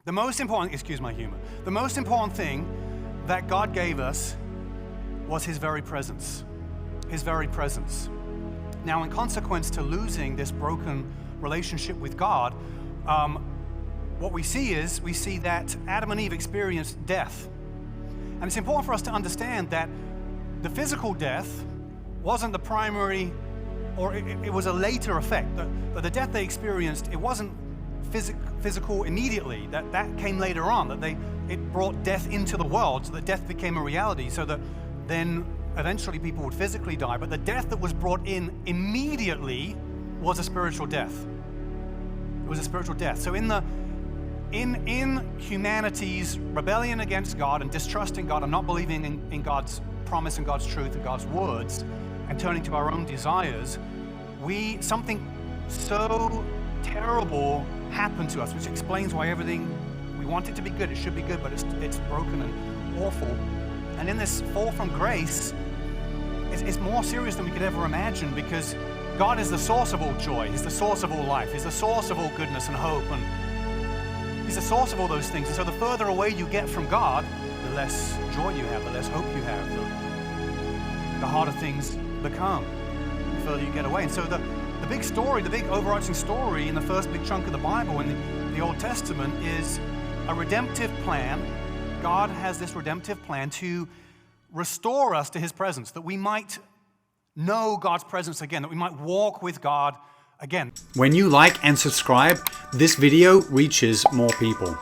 The most important, excuse my humor, the most important thing that God gave us was His very presence. His very presence. Now, in consequence to losing this broken relationship with God, what we see that Adam and Eve experienced death. And it's important for us to understand that the physical death wasn't the primary, or it was a later effect. The death they experienced, it wasn't physical immediately. That came later on, it brought death into the world, so that death became a reality, so that then eventually people would physically die. But the death that was brought in immediately was a spiritual death. It was a spiritual death. So in humanity's rebellion against God and distrusting God and not believing in God's promise and God's truth and God's words and turning to our own desires, something so terrible happened to us, which explains why everything, we want it to be good, it should be good, but it's broken and awful. And in this fall from grace, it's more serious than we could ever imagine, because God is the source of all joy, He's the source of all life, He's the source of all goodness and hope, and He's the source of all those things. And so the further away you get from God, the less joy you have, the less hope you have, the harder things become, the further you get away. And so the big story, the big overarching story in the first big chunk of the Bible, in the Old Testament, is a redemptive plan. God has this redemptive plan to restore us to His presence, that we might know God's presence again, that we might walk with God again. When you like and subscribe, this video reaches more people.